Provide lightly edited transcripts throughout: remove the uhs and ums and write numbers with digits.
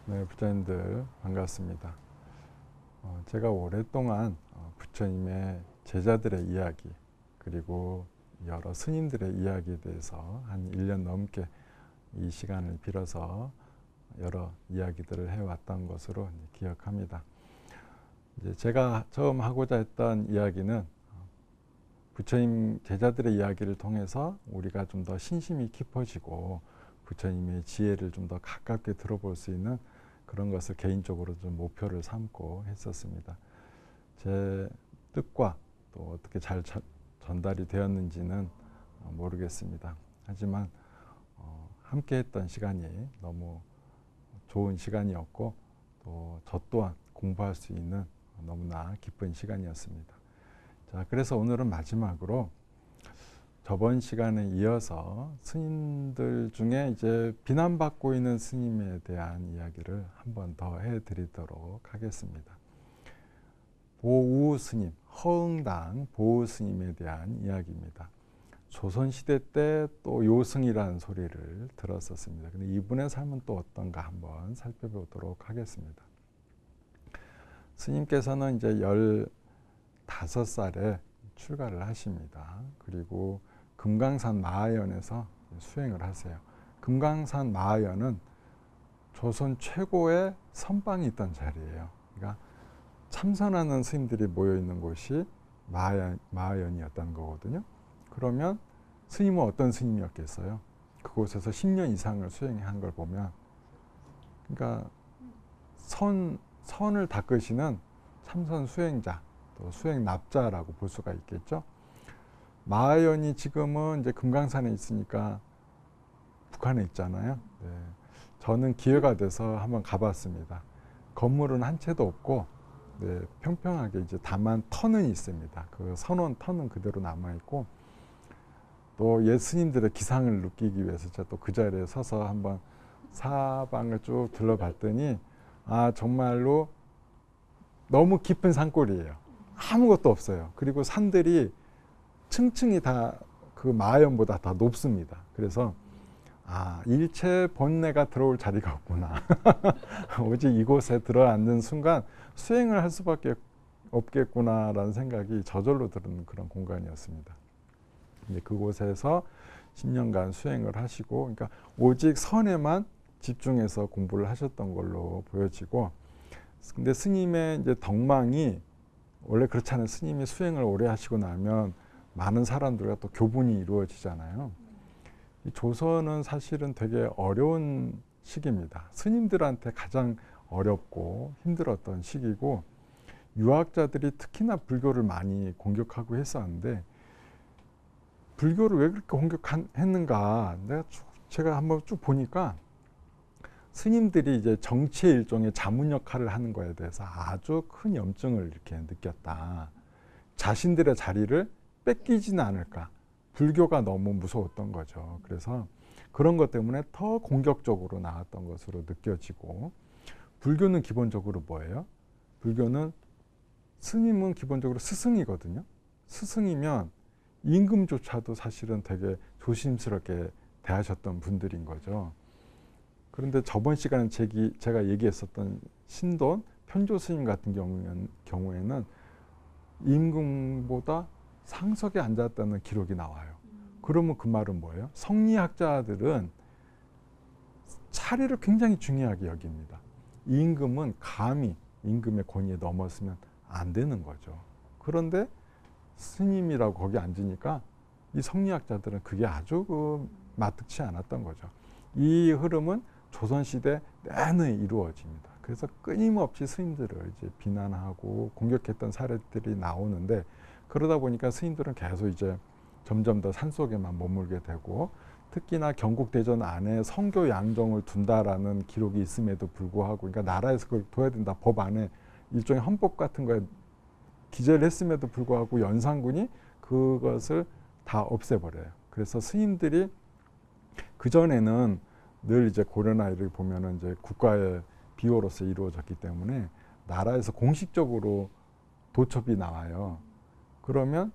네, 부처님들 반갑습니다. 제가 오랫동안 부처님의 제자들의 이야기 그리고 여러 스님들의 이야기에 대해서 한 1년 넘게 이 시간을 빌어서 여러 이야기들을 해왔던 것으로 기억합니다. 이제 제가 처음 하고자 했던 이야기는 부처님 제자들의 이야기를 통해서 우리가 좀 더 신심이 깊어지고 부처님의 지혜를 좀 더 가깝게 들어볼 수 있는 그런 것을 개인적으로 좀 목표를 삼고 했었습니다. 제 뜻과 또 어떻게 잘 전달이 되었는지는 모르겠습니다. 하지만 함께 했던 시간이 너무 좋은 시간이었고 또 저 또한 공부할 수 있는 너무나 기쁜 시간이었습니다. 자, 그래서 오늘은 마지막으로 저번 시간에 이어서 스님들 중에 이제 비난받고 있는 스님에 대한 이야기를 한 번 더 해드리도록 하겠습니다. 보우 스님, 허응당 보우 스님에 대한 이야기입니다. 조선시대 때 또 요승이라는 소리를 들었었습니다. 근데 이분의 삶은 또 어떤가 한번 살펴보도록 하겠습니다. 스님께서는 이제 15살에 출가를 하십니다. 그리고 금강산 마하연에서 수행을 하세요. 금강산 마하연은 조선 최고의 선방이 있던 자리예요. 그러니까 참선하는 스님들이 모여 있는 곳이 마하연이었다는 거거든요. 그러면 스님은 어떤 스님이었겠어요? 그곳에서 10년 이상을 수행한 걸 보면, 그러니까 선을 닦으시는 참선 수행자, 또 수행 납자라고 볼 수가 있겠죠. 마하연이 지금은 이제 금강산에 있으니까 북한에 있잖아요. 네. 저는 기회가 돼서 한번 가봤습니다. 건물은 한 채도 없고, 네, 평평하게 이제 다만 터는 있습니다. 그 선원 터는 그대로 남아 있고, 또 옛 스님들의 기상을 느끼기 위해서 제가 또 그 자리에 서서 한번 사방을 쭉 둘러봤더니 정말로 너무 깊은 산골이에요. 아무것도 없어요. 그리고 산들이 층층이 다 그 마하연보다 더 높습니다. 그래서 일체 본내가 들어올 자리가 없구나. 오직 이곳에 들어앉는 순간 수행을 할 수밖에 없겠구나라는 생각이 저절로 드는 그런 공간이었습니다. 이제 그곳에서 10년간 수행을 하시고, 그러니까 오직 선에만 집중해서 공부를 하셨던 걸로 보여지고, 근데 스님의 이제 덕망이 원래 그렇잖아요. 스님이 수행을 오래 하시고 나면 많은 사람들과 또 교분이 이루어지잖아요. 이 조선은 사실은 되게 어려운 시기입니다. 스님들한테 가장 어렵고 힘들었던 시기고, 유학자들이 특히나 불교를 많이 공격하고 했었는데, 불교를 왜 그렇게 공격했는가, 제가 한번 쭉 보니까 스님들이 이제 정치의 일종의 자문 역할을 하는 거에 대해서 아주 큰 염증을 이렇게 느꼈다. 자신들의 자리를 뺏기지는 않을까. 불교가 너무 무서웠던 거죠. 그래서 그런 것 때문에 더 공격적으로 나왔던 것으로 느껴지고, 불교는 기본적으로 뭐예요? 불교는 스님은 기본적으로 스승이거든요. 스승이면 임금조차도 사실은 되게 조심스럽게 대하셨던 분들인 거죠. 그런데 저번 시간에 제가 얘기했었던 신돈, 편조 스님 같은 경우에는 임금보다 상석에 앉았다는 기록이 나와요. 그러면 그 말은 뭐예요? 성리학자들은 차례를 굉장히 중요하게 여깁니다. 임금은 감히 임금의 권위에 넘어서면 안 되는 거죠. 그런데 스님이라고 거기 앉으니까 이 성리학자들은 그게 아주 마뜩치 않았던 거죠. 이 흐름은 조선시대 내내 이루어집니다. 그래서 끊임없이 스님들을 이제 비난하고 공격했던 사례들이 나오는데, 그러다 보니까 스님들은 계속 이제 점점 더 산속에만 머물게 되고, 특히나 경국대전 안에 성교 양정을 둔다라는 기록이 있음에도 불구하고, 그러니까 나라에서 그걸 둬야 된다, 법 안에 일종의 헌법 같은 거에 기재를 했음에도 불구하고 연산군이 그것을 다 없애버려요. 그래서 스님들이 그전에는 늘 이제 고려나 이렇게 보면은 이제 국가의 비호로서 이루어졌기 때문에 나라에서 공식적으로 도첩이 나와요. 그러면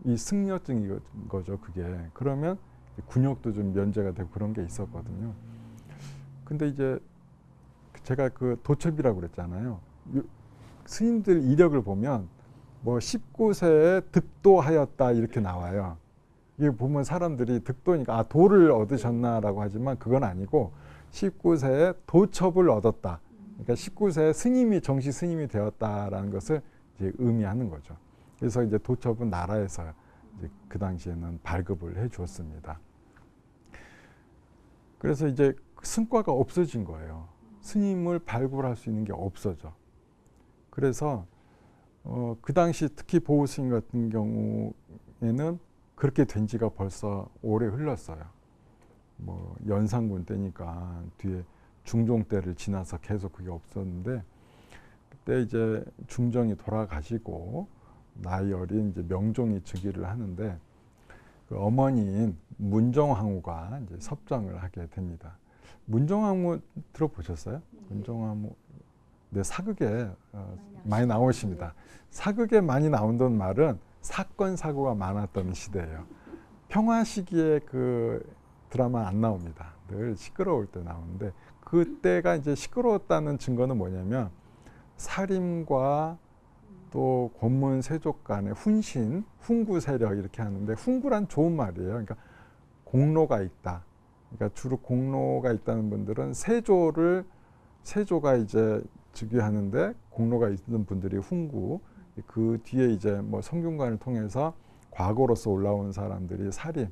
이 승려증인 거죠, 그게. 그러면 군역도 좀 면제가 되고 그런 게 있었거든요. 근데 이제 제가 그 도첩이라고 그랬잖아요. 스님들 이력을 보면 뭐 19세에 득도하였다 이렇게 나와요. 이게 보면 사람들이 득도니까 아 도를 얻으셨나라고 하지만 그건 아니고 19세에 도첩을 얻었다. 그러니까 19세에 스님이 정식 스님이 되었다라는 것을 이제 의미하는 거죠. 그래서 이제 도첩은 나라에서 이제 그 당시에는 발급을 해 주었습니다. 그래서 이제 승과가 없어진 거예요. 스님을 발굴할 수 있는 게 없어져. 그래서 그 당시 특히 보호 스님 같은 경우에는 그렇게 된 지가 벌써 오래 흘렀어요. 뭐 연산군 때니까 뒤에 중종 때를 지나서 계속 그게 없었는데 그때 이제 중종이 돌아가시고 나이 어린 이제 명종이 즉위를 하는데 그 어머니인 문정황후가 이제 섭정을 하게 됩니다. 문정황후 들어보셨어요? 문정황후 네, 사극에 많이 나오십니다. 사극에 많이 나온다는 말은 사건 사고가 많았던 시대예요. 평화 시기에 그 드라마 안 나옵니다. 늘 시끄러울 때 나오는데 그때가 이제 시끄러웠다는 증거는 뭐냐면 살림과 또 권문 세족 간의 훈신, 훈구 세력 이렇게 하는데 훈구란 좋은 말이에요. 그러니까 공로가 있다. 그러니까 주로 공로가 있다는 분들은 세조가 이제 즉위하는데 공로가 있는 분들이 훈구, 그 뒤에 이제 뭐 성균관을 통해서 과거로서 올라온 사람들이 살림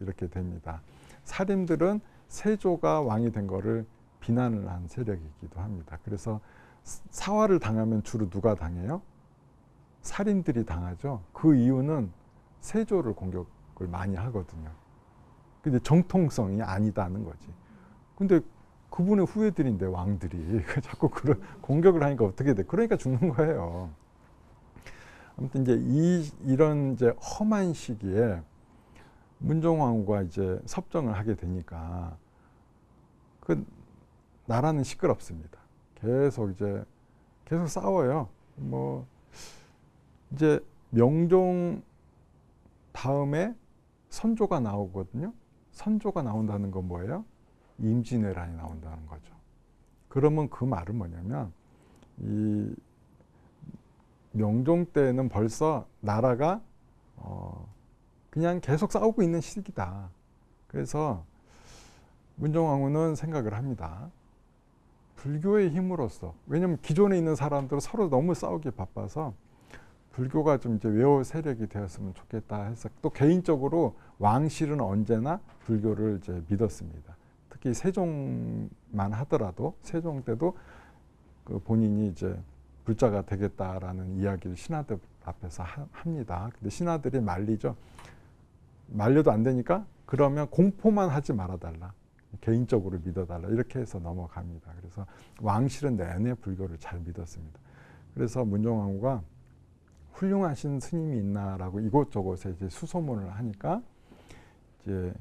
이렇게 됩니다. 살림들은 세조가 왕이 된 거를 비난을 한 세력이기도 합니다. 그래서 사화를 당하면 주로 누가 당해요? 살인들이 당하죠. 그 이유는 세조를 공격을 많이 하거든요. 근데 정통성이 아니다는 거지. 근데 그분의 후예들인데 왕들이 자꾸 그런 공격을 하니까 어떻게 돼? 그러니까 죽는 거예요. 아무튼 이제 이런 이제 험한 시기에 문정왕후가 이제 섭정을 하게 되니까 그 나라는 시끄럽습니다. 계속 싸워요. 뭐 이제 명종 다음에 선조가 나오거든요. 선조가 나온다는 건 뭐예요? 임진왜란이 나온다는 거죠. 그러면 그 말은 뭐냐면 이 명종 때는 벌써 나라가 그냥 계속 싸우고 있는 시기다. 그래서 문정왕후는 생각을 합니다. 불교의 힘으로써, 왜냐하면 기존에 있는 사람들은 서로 너무 싸우기 바빠서 불교가 좀 이제 외호 세력이 되었으면 좋겠다 해서 또 개인적으로 왕실은 언제나 불교를 이제 믿었습니다. 특히 세종만 하더라도 세종 때도 그 본인이 이제 불자가 되겠다라는 이야기를 신하들 앞에서 합니다. 근데 신하들이 말리죠. 말려도 안 되니까 그러면 공포만 하지 말아달라. 개인적으로 믿어달라. 이렇게 해서 넘어갑니다. 그래서 왕실은 내내 불교를 잘 믿었습니다. 그래서 문정왕후가 훌륭하신 스님이 있나라고 이곳저곳에 이제 수소문을 하니까 이제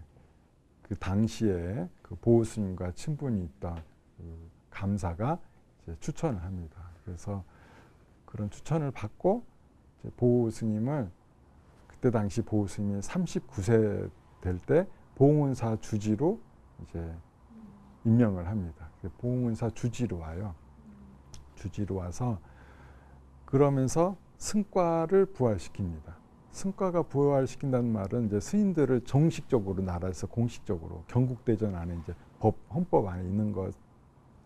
그 당시에 그 보호 스님과 친분이 있던 그 감사가 이제 추천을 합니다. 그래서 그런 추천을 받고 이제 보호 스님을 그때 당시 보호 스님이 39세 될 때 봉은사 주지로 이제 임명을 합니다. 봉은사 주지로 와요. 주지로 와서 그러면서 승과를 부활시킵니다. 승과가 부활시킨다는 말은 이제 스님들을 정식적으로 나라에서 공식적으로 경국대전 안에 이제 헌법 안에 있는 것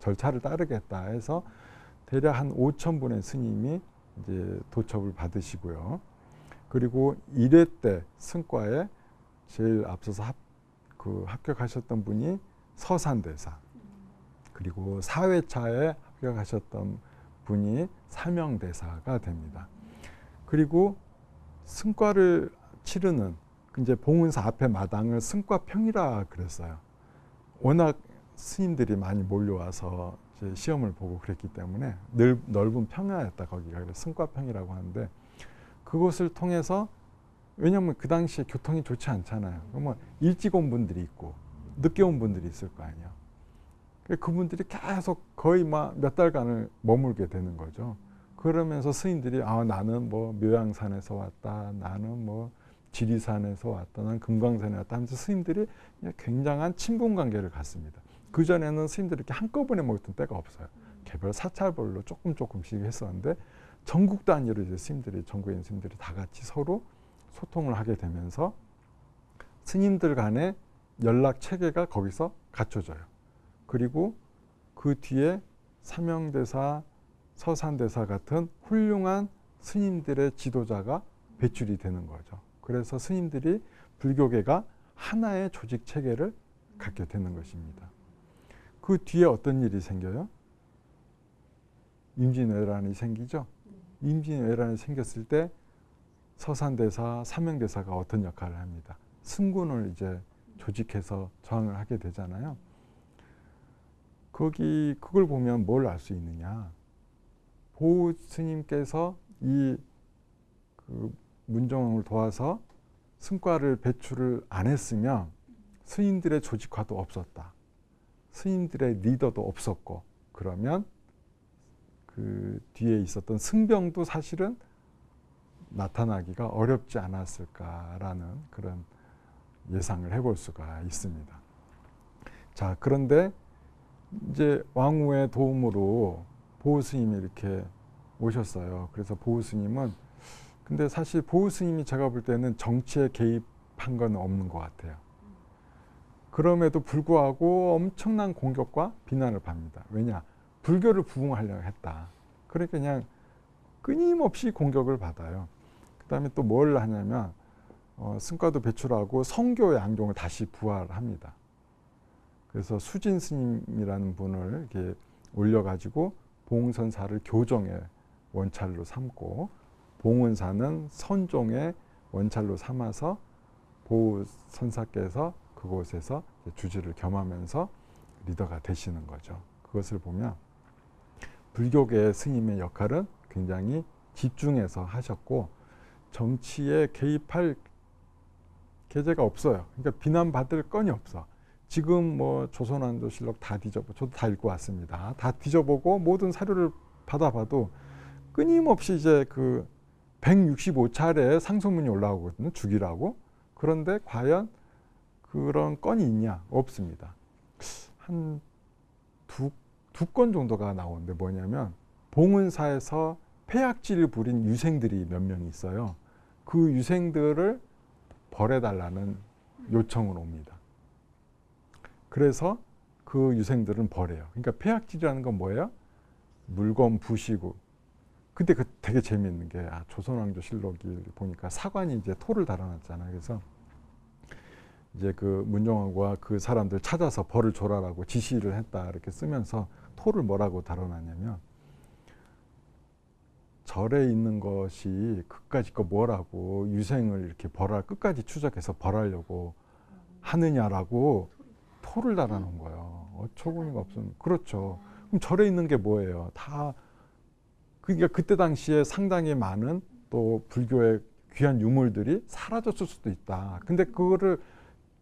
절차를 따르겠다 해서 대략 한 5,000분의 스님이 이제 도첩을 받으시고요. 그리고 1회 때 승과에 제일 앞서서 합격하셨던 분이 서산대사, 그리고 4회차에 합격하셨던 분이 사명대사가 됩니다. 그리고 승과를 치르는 이제 봉은사 앞에 마당을 승과평이라 그랬어요. 워낙 스님들이 많이 몰려와서 이제 시험을 보고 그랬기 때문에 넓은 평야였다 거기가. 그래서 승과평이라고 하는데 그곳을 통해서, 왜냐하면 그 당시에 교통이 좋지 않잖아요. 그러면 일찍 온 분들이 있고 늦게 온 분들이 있을 거 아니에요. 그분들이 계속 거의 막 몇 달간을 머물게 되는 거죠. 그러면서 스님들이 나는 뭐 묘양산에서 왔다, 나는 뭐 지리산에서 왔다, 나는 금강산에 왔다 하면서 스님들이 굉장한 친분 관계를 갖습니다. 그전에는 스님들이 이렇게 한꺼번에 모였던 때가 없어요. 개별 사찰별로 조금씩 했었는데 전국 단위로 이제 스님들이 전국에 있는 스님들이 다 같이 서로 소통을 하게 되면서 스님들 간의 연락 체계가 거기서 갖춰져요. 그리고 그 뒤에 사명대사, 서산대사 같은 훌륭한 스님들의 지도자가 배출이 되는 거죠. 그래서 스님들이 불교계가 하나의 조직 체계를 갖게 되는 것입니다. 그 뒤에 어떤 일이 생겨요? 임진왜란이 생기죠. 임진왜란이 생겼을 때 서산대사, 사명대사가 어떤 역할을 합니다. 승군을 이제 조직해서 저항을 하게 되잖아요. 그걸 보면 뭘 알 수 있느냐? 보우 스님께서 이 문종왕을 도와서 승과를 배출을 안 했으면 스님들의 조직화도 없었다. 스님들의 리더도 없었고, 그러면 그 뒤에 있었던 승병도 사실은 나타나기가 어렵지 않았을까라는 그런 예상을 해볼 수가 있습니다. 자, 그런데 이제 왕후의 도움으로 보우 스님이 이렇게 오셨어요. 그래서 보우 스님은, 근데 사실 보우 스님이 제가 볼 때는 정치에 개입한 건 없는 것 같아요. 그럼에도 불구하고 엄청난 공격과 비난을 받습니다. 왜냐? 불교를 부흥하려고 했다. 그러니까 그냥 끊임없이 공격을 받아요. 그 다음에 또 뭘 하냐면 승과도 배출하고 성교 양종을 다시 부활합니다. 그래서 수진 스님이라는 분을 이렇게 올려가지고 봉선사를 교정의 원찰로 삼고, 봉은사는 선종의 원찰로 삼아서 보우 선사께서 그곳에서 주지를 겸하면서 리더가 되시는 거죠. 그것을 보면 불교계 스님의 역할은 굉장히 집중해서 하셨고, 정치에 개입할 계제가 없어요. 그러니까 비난받을 건이 없어. 지금 뭐 조선왕조실록 다 저도 다 읽고 왔습니다. 다 뒤져보고 모든 사료를 받아봐도 끊임없이 이제 그 165차례 상소문이 올라오거든요. 죽이라고. 그런데 과연 그런 건이 있냐? 없습니다. 한 두 건 정도가 나오는데 뭐냐면, 봉은사에서 폐악질을 부린 유생들이 몇 명 있어요. 그 유생들을 벌해달라는 요청을 옵니다. 그래서 그 유생들은 벌해요. 그러니까 폐악질이라는 건 뭐예요? 물건 부시고. 근데 그 되게 재미있는 게, 조선왕조실록이 보니까 사관이 이제 토를 달아놨잖아요. 그래서 이제 그 문종왕과 그 사람들 찾아서 벌을 줘라라고 지시를 했다 이렇게 쓰면서 토를 뭐라고 달아놨냐면, 절에 있는 것이 그까짓 거 뭐라고 유생을 이렇게 끝까지 추적해서 벌하려고 하느냐라고 토를 달아놓은 거예요. 어처구니가 없으면. 그렇죠. 그럼 절에 있는 게 뭐예요? 다. 그러니까 그때 당시에 상당히 많은 또 불교의 귀한 유물들이 사라졌을 수도 있다. 근데 그거를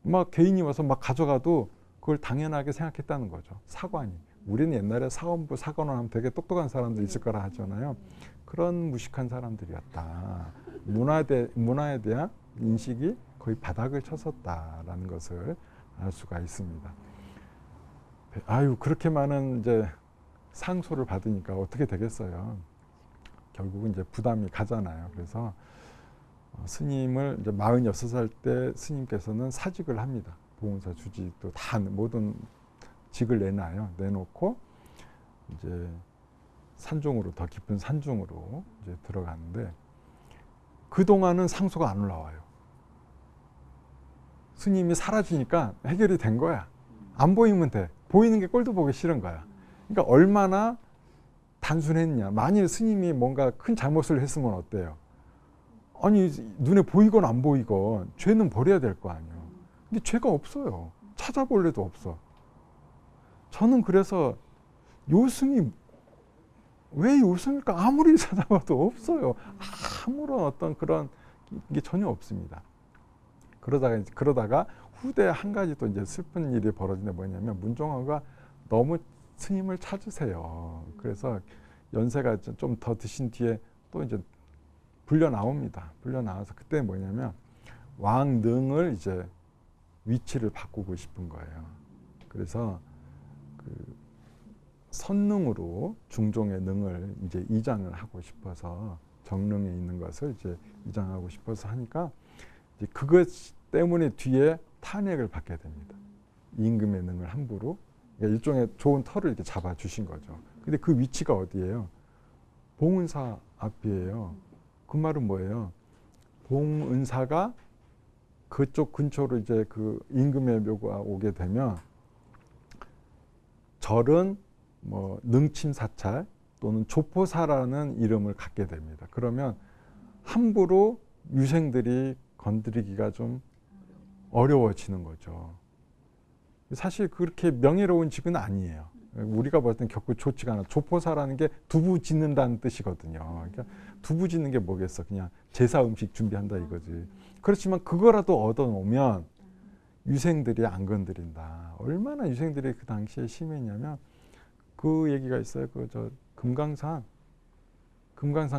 막 개인이 와서 막 가져가도 그걸 당연하게 생각했다는 거죠. 사관이. 우리는 옛날에 사원부, 사관원 하면 되게 똑똑한 사람들 있을 거라 하잖아요. 그런 무식한 사람들이었다. 문화에 대한 인식이 거의 바닥을 쳤었다라는 것을 알 수가 있습니다. 그렇게 많은 이제 상소를 받으니까 어떻게 되겠어요? 결국은 이제 부담이 가잖아요. 그래서 스님을 이제 46살 때 스님께서는 사직을 합니다. 봉은사 주직도 다 모든 직을 내놓고 이제 산중으로, 더 깊은 산중으로 이제 들어가는데, 그 동안은 상소가 안 올라와요. 스님이 사라지니까 해결이 된 거야. 안 보이면 돼. 보이는 게 꼴도 보기 싫은 거야. 그러니까 얼마나 단순했냐. 만일 스님이 뭔가 큰 잘못을 했으면 어때요? 아니, 눈에 보이건 안 보이건 죄는 버려야 될 거 아니에요. 근데 죄가 없어요. 찾아볼 애도 없어. 저는 그래서 요승이 왜 요승일까? 아무리 찾아봐도 없어요. 아무런 어떤 그런 게 전혀 없습니다. 그러다가 후대 한 가지 또 이제 슬픈 일이 벌어지는데 뭐냐면, 문종왕후가 너무 스님을 찾으세요. 그래서 연세가 좀 더 드신 뒤에 또 이제 불려 나옵니다. 불려 나와서 그때 뭐냐면, 왕릉을 이제 위치를 바꾸고 싶은 거예요. 그래서 그 선능으로 중종의 능을 이제 이장을 하고 싶어서 정릉에 있는 것을 이제 이장하고 싶어서 하니까 이제 그것 때문에 뒤에 탄핵을 받게 됩니다. 임금의 능을 함부로 그러니까 일종의 좋은 터를 이렇게 잡아 주신 거죠. 근데 그 위치가 어디예요? 봉은사 앞이에요. 그 말은 뭐예요? 봉은사가 그쪽 근처로 이제 그 임금의 묘가 오게 되면 절은 뭐 능침사찰 또는 조포사라는 이름을 갖게 됩니다. 그러면 함부로 유생들이 건드리기가 좀 어려워지는 거죠. 사실 그렇게 명예로운 직은 아니에요. 우리가 볼 땐 결코 좋지가 않아. 조포사라는 게 두부 짓는다는 뜻이거든요. 그러니까 두부 짓는 게 뭐겠어? 그냥 제사 음식 준비한다 이거지. 그렇지만 그거라도 얻어놓으면 유생들이 안 건드린다. 얼마나 유생들이 그 당시에 심했냐면 그 얘기가 있어요. 그 저 금강산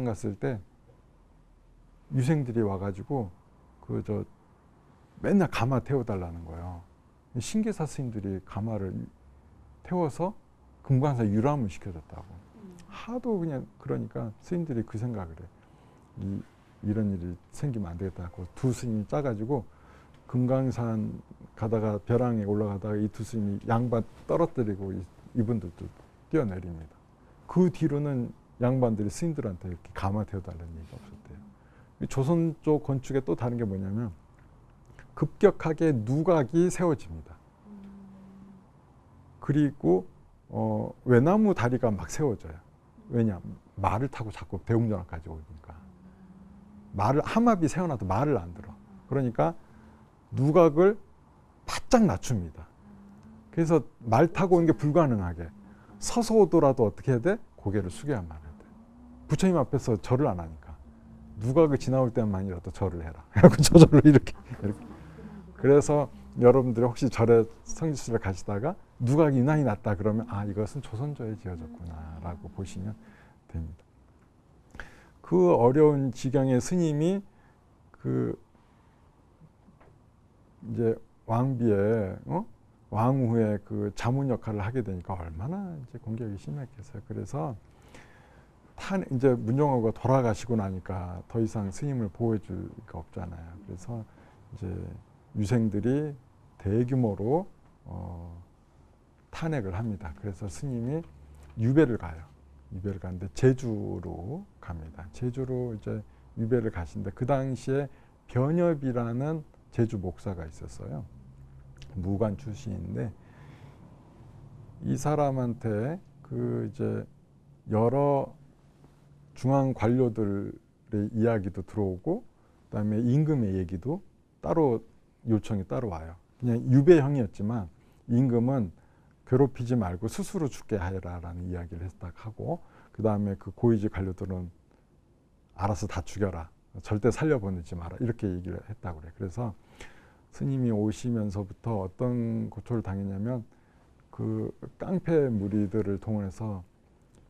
갔을 때 유생들이 와가지고 그 저 맨날 가마 태워달라는 거예요. 신계사 스님들이 가마를 태워서 금강산 유람을 시켜줬다고. 하도 그냥 그러니까 스님들이 그 생각을 해. 이런 일이 생기면 안 되겠다고 두 스님이 짜가지고 금강산 가다가 벼랑에 올라가다가 이 두 스님이 양반 떨어뜨리고 이분들도 뛰어내립니다. 그 뒤로는 양반들이 스님들한테 이렇게 가마 태워달라는 얘기가 없었대요. 조선 쪽 건축에 또 다른 게 뭐냐면 급격하게 누각이 세워집니다. 그리고 외나무 다리가 막 세워져요. 왜냐? 말을 타고 자꾸 대웅전까지 오니까. 함압이 세워놔도 말을 안 들어. 그러니까 누각을 바짝 낮춥니다. 그래서 말 타고 오는 게 불가능하게. 서서 오더라도 어떻게 해야 돼? 고개를 숙여야만 해야 돼. 부처님 앞에서 절을 안 하니까. 누각을 지나올 때만이라도 절을 해라. 그래서 저절로 이렇게. 그래서 여러분들이 혹시 절에 성지순례 가시다가 누각이 유난히 낮다 그러면 아 이것은 조선조에 지어졌구나 라고 보시면 됩니다. 그 어려운 지경의 스님이 그 이제 왕비의 왕후의 그 자문 역할을 하게 되니까 얼마나 이제 공격이 심했겠어요. 그래서 이제 문종호가 돌아가시고 나니까 더 이상 스님을 보호해줄 게 없잖아요. 그래서 이제 유생들이 대규모로 탄핵을 합니다. 그래서 스님이 유배를 가요. 유배를 가는데 제주로 갑니다. 제주로 이제 유배를 가신데 그 당시에 변협이라는 제주 목사가 있었어요. 무관 출신인데 이 사람한테 그 이제 여러 중앙 관료들의 이야기도 들어오고 그다음에 임금의 얘기도 따로 요청이 따로 와요. 그냥 유배형이었지만 임금은 괴롭히지 말고 스스로 죽게 하라라는 이야기를 했다 하고 그 다음에 그 고위직 관료들은 알아서 다 죽여라. 절대 살려보내지 마라. 이렇게 얘기를 했다고 그래. 그래서 스님이 오시면서부터 어떤 고초를 당했냐면 그 깡패 무리들을 동원해서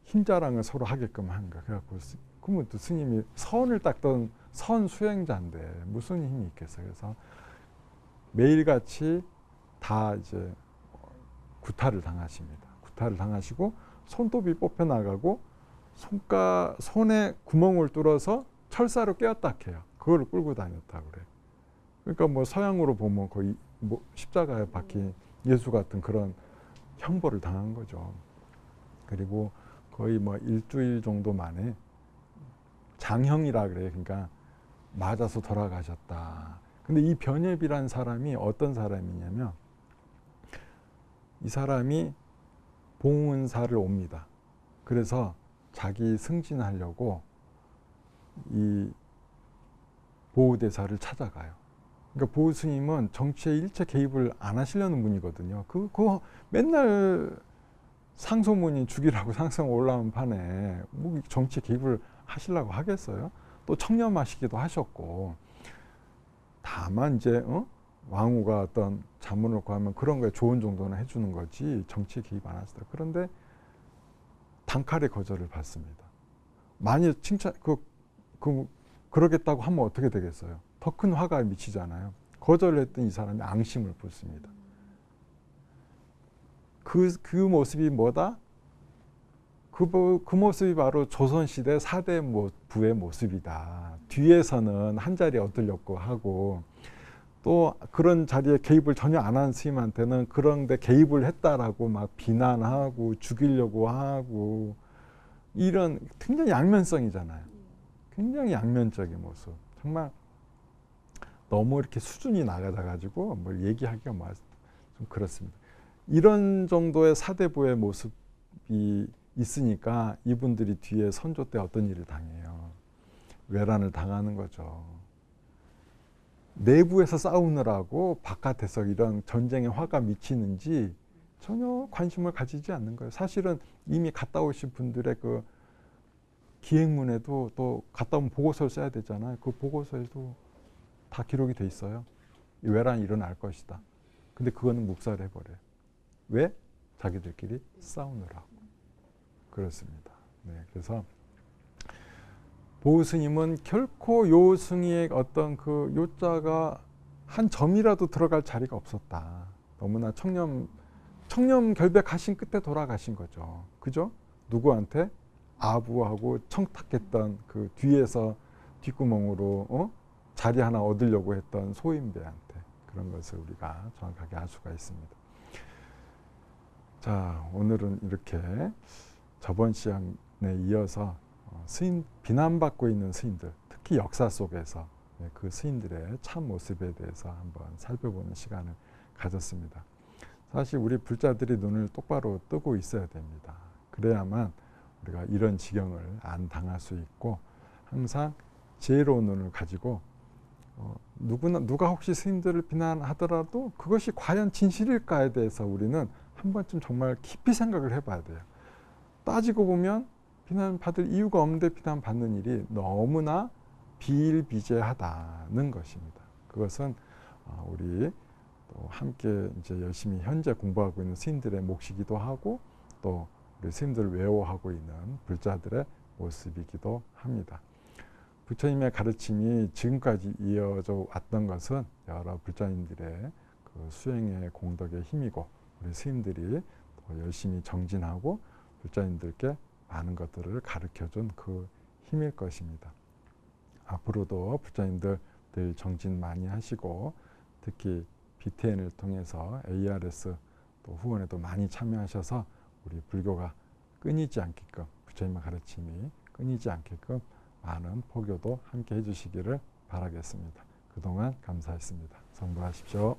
힘자랑을 서로 하게끔 한 거야. 그래갖고 그러면 또 스님이 선을 닦던 선 수행자인데 무슨 힘이 있겠어요. 그래서 매일같이 다 이제 구타를 당하십니다. 구타를 당하시고 손톱이 뽑혀 나가고 손에 구멍을 뚫어서 철사로 꿰었다 해요. 그걸 끌고 다녔다고 그래. 그러니까 뭐 서양으로 보면 거의 뭐 십자가에 박힌 예수 같은 그런 형벌을 당한 거죠. 그리고 거의 뭐 일주일 정도 만에 장형이라 그래요. 그러니까 맞아서 돌아가셨다. 근데 이 변협이라는 사람이 어떤 사람이냐면 이 사람이 봉은사를 옵니다. 그래서 자기 승진하려고 이 보우대사를 찾아가요. 그러니까 보우 스님은 정치에 일체 개입을 안 하시려는 분이거든요. 그거 맨날 상소문이 죽이라고 상소문 올라온 판에 뭐 정치에 개입을 하시려고 하겠어요? 또 청렴하시기도 하셨고 다만 이제 왕후가 어떤 자문을 구하면 그런 거에 조언 정도는 해주는 거지 정치에 개입 안 하시다. 그런데 단칼에 거절을 받습니다. 만일 그러겠다고 하면 어떻게 되겠어요? 더 큰 화가 미치잖아요. 거절을 했던 이 사람이 앙심을 품습니다. 그 모습이 뭐다? 그 모습이 바로 조선시대 4대 부의 모습이다. 뒤에서는 한 자리 얻으려고 하고 또 그런 자리에 개입을 전혀 안 한 스님한테는 그런데 개입을 했다라고 막 비난하고 죽이려고 하고 이런 굉장히 양면성이잖아요. 굉장히 양면적인 모습. 정말 너무 이렇게 수준이 나가가지고 뭘 얘기하기가 좀 그렇습니다. 이런 정도의 사대부의 모습이 있으니까 이분들이 뒤에 선조 때 어떤 일을 당해요. 외란을 당하는 거죠. 내부에서 싸우느라고 바깥에서 이런 전쟁의 화가 미치는지 전혀 관심을 가지지 않는 거예요. 사실은 이미 갔다 오신 분들의 그 기행문에도 또 갔다 오면 보고서를 써야 되잖아요. 그 보고서에도 다 기록이 돼 있어요. 이 외란이 일어날 것이다. 근데 그거는 묵살을 해버려요. 왜? 자기들끼리 싸우느라고. 그렇습니다. 네, 그래서 보스님은 결코 요승이의 어떤 그 요자가 한 점이라도 들어갈 자리가 없었다. 너무나 청렴 결백하신 끝에 돌아가신 거죠. 그죠? 누구한테? 아부하고 청탁했던 그 뒤에서 뒷구멍으로 자리 하나 얻으려고 했던 소인배한테 그런 것을 우리가 정확하게 알 수가 있습니다. 자, 오늘은 이렇게 저번 시간에 이어서 스님, 비난받고 있는 스님들, 특히 역사 속에서 그 스님들의 참 모습에 대해서 한번 살펴보는 시간을 가졌습니다. 사실 우리 불자들이 눈을 똑바로 뜨고 있어야 됩니다. 그래야만 우리가 이런 지경을 안 당할 수 있고 항상 지혜로운 눈을 가지고 누가 혹시 스님들을 비난하더라도 그것이 과연 진실일까에 대해서 우리는 한 번쯤 정말 깊이 생각을 해봐야 돼요. 따지고 보면 비난받을 이유가 없는데 비난받는 일이 너무나 비일비재하다는 것입니다. 그것은 우리 또 함께 이제 열심히 현재 공부하고 있는 스님들의 몫이기도 하고 또 우리 스님들을 외워하고 있는 불자들의 모습이기도 합니다. 부처님의 가르침이 지금까지 이어져 왔던 것은 여러 불자님들의 그 수행의 공덕의 힘이고 우리 스님들이 더 열심히 정진하고 불자님들께 많은 것들을 가르쳐준 그 힘일 것입니다. 앞으로도 불자님들 늘 정진 많이 하시고 특히 BTN을 통해서 ARS 또 후원에도 많이 참여하셔서 우리 불교가 끊이지 않게끔 부처님의 가르침이 끊이지 않게끔 많은 포교도 함께 해주시기를 바라겠습니다. 그동안 감사했습니다. 성불하십시오.